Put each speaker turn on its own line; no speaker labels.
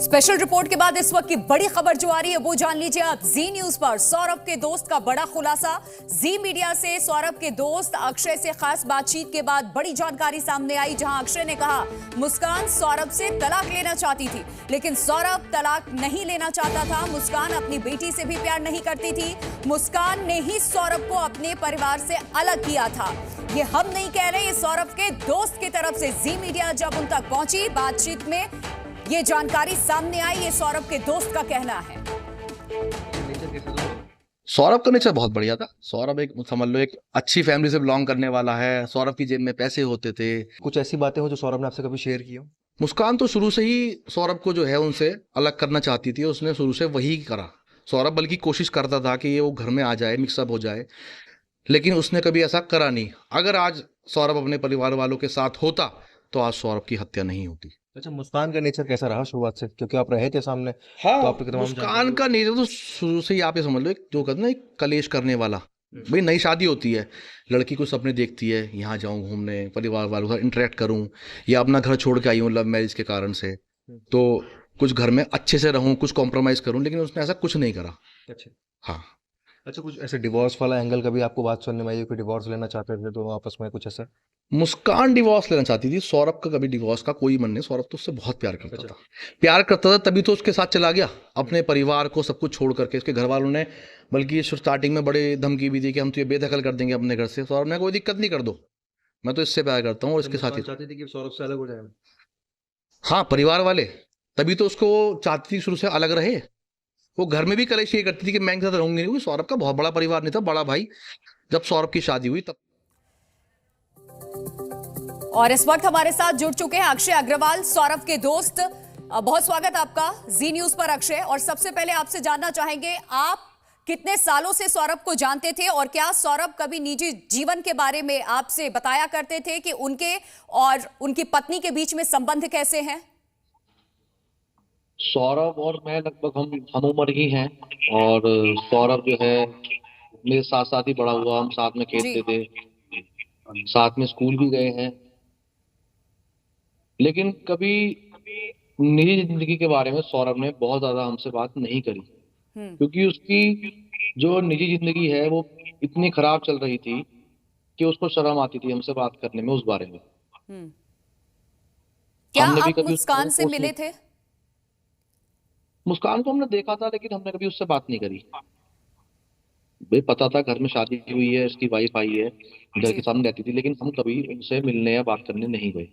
Special report के बाद इस वक्त की बड़ी खबर जो आ रही है वो जान लीजिए आप जी न्यूज पर। सौरभ के दोस्त का बड़ा खुलासा। जी मीडिया से सौरभ के दोस्त अक्षय से खास बातचीत के बाद बड़ी जानकारी सामने आई, जहां अक्षय ने कहा मुस्कान सौरभ से तलाक लेना चाहती थी, लेकिन सौरभ तलाक नहीं लेना चाहता था। मुस्कान अपनी बेटी से भी प्यार नहीं करती थी। मुस्कान ने ही सौरभ को अपने परिवार से अलग किया था। ये हम नहीं कह रहे, ये सौरभ के दोस्त की तरफ से जी मीडिया जब उन तक पहुंची बातचीत में ये जानकारी सामने आई। ये सौरभ के दोस्त का कहना है।
सौरभ का नेचर बहुत बढ़िया था। सौरभ एक समझ लो एक अच्छी फैमिली से बिलोंग करने वाला है। सौरभ की जेब में पैसे होते थे।
कुछ ऐसी बातें हो जो सौरभ ने आपसे कभी शेयर की हो?
मुस्कान तो शुरू से ही सौरभ को जो है उनसे अलग करना चाहती थी। उसने शुरू से वही करा। सौरभ बल्कि कोशिश करता था कि ये वो घर में आ जाए, मिक्सअप हो जाए, लेकिन उसने कभी ऐसा करा नहीं। अगर आज सौरभ अपने परिवार वालों के साथ होता तो आज सौरभ की हत्या नहीं होती।
अच्छा, मुस्कान का नेचर कैसा रहा शुरुआत से, क्योंकि आप रहे थे सामने?
हाँ,
तो आपके तमाम
मुस्कान का नेचर तो शुरू से ही आप ये समझ लो एक जो कहते हैं ना एक कलेश करने वाला। भाई नई शादी होती है, लड़की को सपने देखती है यहाँ जाऊँ घूमने, परिवार वालों के साथ इंटरेक्ट करूँ, या अपना घर छोड़ के आई हूँ लव मैरिज के कारण से, तो कुछ घर में अच्छे से रहूँ, कुछ कॉम्प्रोमाइज करूँ, लेकिन उसने ऐसा कुछ नहीं करा।
अच्छा
हाँ।
अच्छा, कुछ ऐसे डिवोर्स वाला एंगल कभी आपको बात सुनने में आई कि डिवोर्स लेना चाहते थे तो आपस में कुछ ऐसा?
मुस्कान डिवोर्स लेना चाहती थी। सौरभ का कभी डिवोर्स का कोई मन नहीं। सौरभ तो उससे बहुत प्यार करता था। प्यार करता था तभी तो उसके साथ चला गया, अपने परिवार को सब कुछ छोड़ करके। उसके घर वालों ने बल्कि स्टार्टिंग में बड़े धमकी भी दी कि हम तो ये बेदखल कर देंगे अपने घर से। सौरभ ने कोई दिक्कत नहीं, कर दो, मैं तो इससे प्यार करता हूँ और इसके साथ ही।
चाहती थी कि सौरभ से अलग हो जाए?
हाँ, परिवार वाले तभी तो उसको चाहती थी शुरू से अलग रहे। वो घर में भी कलेश ये करती थी कि मैं इनके साथ रहूंगी नहीं। सौरभ का बहुत बड़ा परिवार नहीं था, बड़ा भाई। जब सौरभ की शादी हुई तब।
और इस वक्त हमारे साथ जुड़ चुके हैं अक्षय अग्रवाल, सौरभ के दोस्त। बहुत स्वागत आपका जी न्यूज पर अक्षय। और सबसे पहले आपसे जानना चाहेंगे, आप कितने सालों से सौरभ को जानते थे और क्या सौरभ कभी निजी जीवन के बारे में आपसे बताया करते थे कि उनके और उनकी पत्नी के बीच में संबंध कैसे हैं?
सौरभ और मैं लगभग हम उम्र ही हैं। और सौरभ जो है मेरे साथ साथ ही बड़ा हुआ। हम साथ में खेलते थे, साथ में स्कूल भी गए हैं, लेकिन कभी निजी जिंदगी के बारे में सौरभ ने बहुत ज्यादा हमसे बात नहीं करी, क्योंकि उसकी जो निजी जिंदगी है वो इतनी खराब चल रही थी कि उसको शर्म आती थी हमसे बात करने में उस बारे में।
क्या
हमने भी
आप
कभी
मुस्कान से मिले थे?
मुस्कान को हमने देखा था, लेकिन हमने कभी उससे बात नहीं करी। भाई पता था घर में शादी हुई है, उसकी वाइफ आई है, घर के सामने रहती थी, लेकिन हम कभी उनसे मिलने या बात करने नहीं गए।